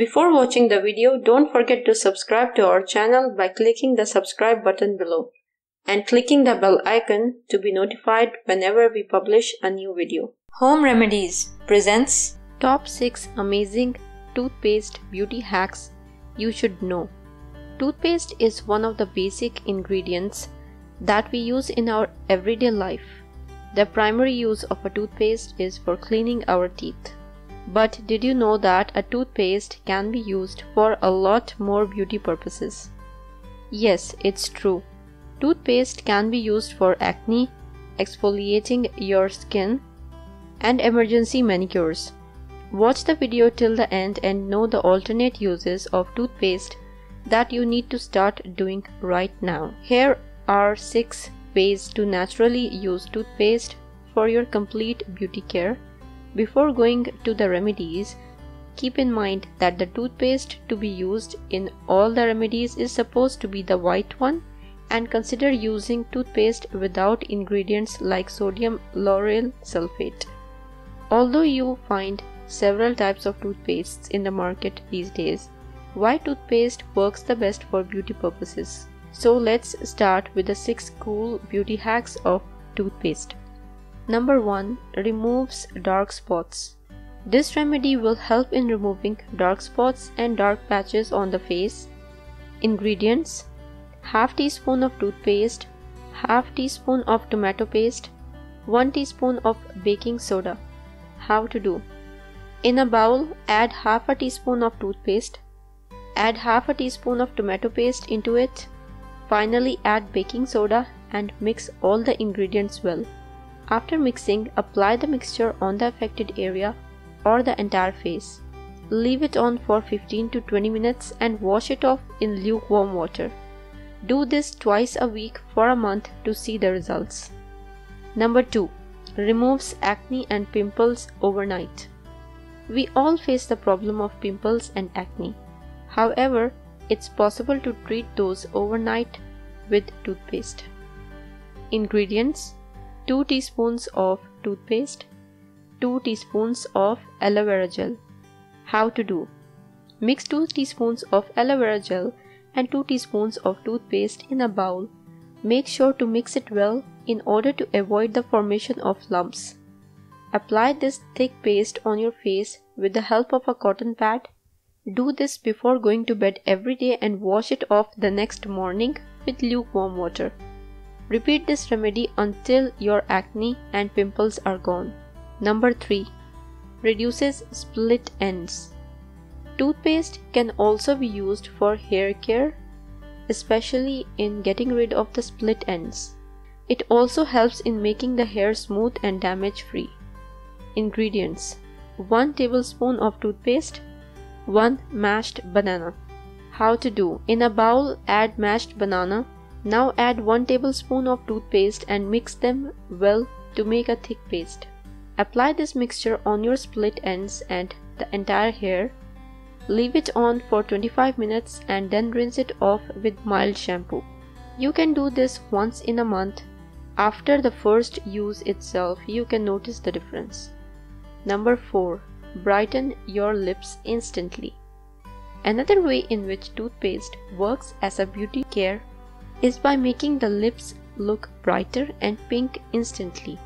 Before watching the video, don't forget to subscribe to our channel by clicking the subscribe button below and clicking the bell icon to be notified whenever we publish a new video. Home Remedies presents Top 6 Amazing Toothpaste Beauty Hacks You Should Know. Toothpaste is one of the basic ingredients that we use in our everyday life. The primary use of a toothpaste is for cleaning our teeth. But did you know that a toothpaste can be used for a lot more beauty purposes? Yes, it's true. Toothpaste can be used for acne, exfoliating your skin, and emergency manicures. Watch the video till the end and know the alternate uses of toothpaste that you need to start doing right now. Here are 6 ways to naturally use toothpaste for your complete beauty care. Before going to the remedies, keep in mind that the toothpaste to be used in all the remedies is supposed to be the white one, and consider using toothpaste without ingredients like sodium lauryl sulfate. Although you find several types of toothpastes in the market these days, white toothpaste works the best for beauty purposes. So let's start with the 6 cool beauty hacks of toothpaste. Number 1. Removes dark spots. This remedy will help in removing dark spots and dark patches on the face. Ingredients: half teaspoon of toothpaste, half teaspoon of tomato paste, 1 teaspoon of baking soda. How to do? In a bowl, add half a teaspoon of toothpaste, add half a teaspoon of tomato paste into it. Finally, add baking soda and mix all the ingredients well. After mixing, apply the mixture on the affected area or the entire face. Leave it on for 15 to 20 minutes and wash it off in lukewarm water. Do this twice a week for a month to see the results. Number 2. Removes acne and pimples overnight. We all face the problem of pimples and acne. However, it's possible to treat those overnight with toothpaste. Ingredients: 2 teaspoons of toothpaste, 2 teaspoons of aloe vera gel. How to do? Mix 2 teaspoons of aloe vera gel and 2 teaspoons of toothpaste in a bowl. Make sure to mix it well in order to avoid the formation of lumps. Apply this thick paste on your face with the help of a cotton pad. Do this before going to bed every day and wash it off the next morning with lukewarm water. Repeat this remedy until your acne and pimples are gone. Number 3. Reduces split ends. Toothpaste can also be used for hair care, especially in getting rid of the split ends. It also helps in making the hair smooth and damage-free. Ingredients: 1 tablespoon of toothpaste, 1 mashed banana. How to do? In a bowl, add mashed banana. Now add 1 tablespoon of toothpaste and mix them well to make a thick paste. Apply this mixture on your split ends and the entire hair. Leave it on for 25 minutes and then rinse it off with mild shampoo. You can do this once in a month. After the first use itself, you can notice the difference. Number 4. Brighten your lips instantly. Another way in which toothpaste works as a beauty care is by making the lips look brighter and pink instantly.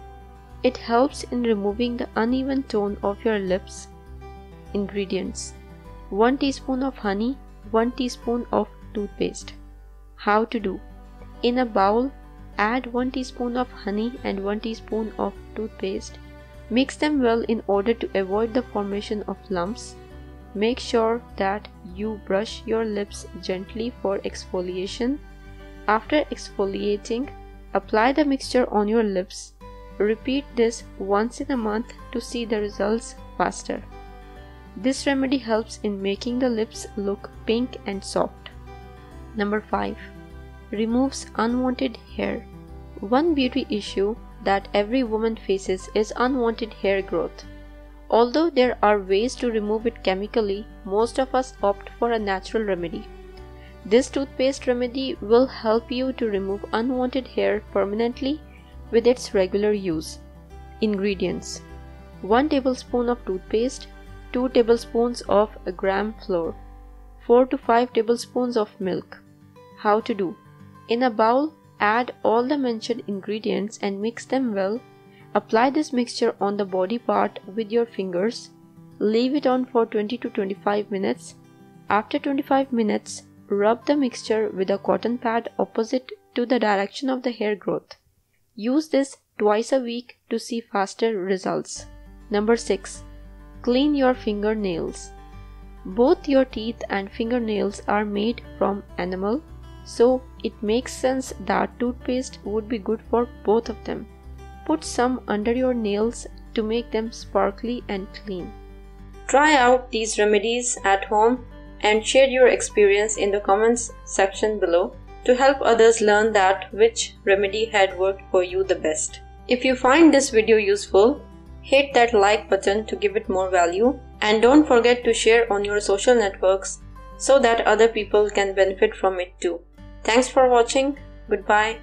It helps in removing the uneven tone of your lips. Ingredients: 1 teaspoon of honey, 1 teaspoon of toothpaste. How to do? In a bowl, add 1 teaspoon of honey and 1 teaspoon of toothpaste. Mix them well in order to avoid the formation of lumps. Make sure that you brush your lips gently for exfoliation. After exfoliating, apply the mixture on your lips. Repeat this once in a month to see the results faster. This remedy helps in making the lips look pink and soft. Number 5. Removes unwanted hair. One beauty issue that every woman faces is unwanted hair growth. Although there are ways to remove it chemically, most of us opt for a natural remedy. This toothpaste remedy will help you to remove unwanted hair permanently with its regular use. Ingredients: 1 tablespoon of toothpaste, 2 tablespoons of gram flour, 4 to 5 tablespoons of milk. How to do? In a bowl, add all the mentioned ingredients and mix them well. Apply this mixture on the body part with your fingers. Leave it on for 20 to 25 minutes. After 25 minutes, rub the mixture with a cotton pad opposite to the direction of the hair growth. Use this twice a week to see faster results. Number 6. Clean your fingernails. Both your teeth and fingernails are made from enamel, so it makes sense that toothpaste would be good for both of them. Put some under your nails to make them sparkly and clean. Try out these remedies at home and share your experience in the comments section below to help others learn that which remedy had worked for you the best. If you find this video useful, hit that like button to give it more value, and don't forget to share on your social networks so that other people can benefit from it too. Thanks for watching. Goodbye.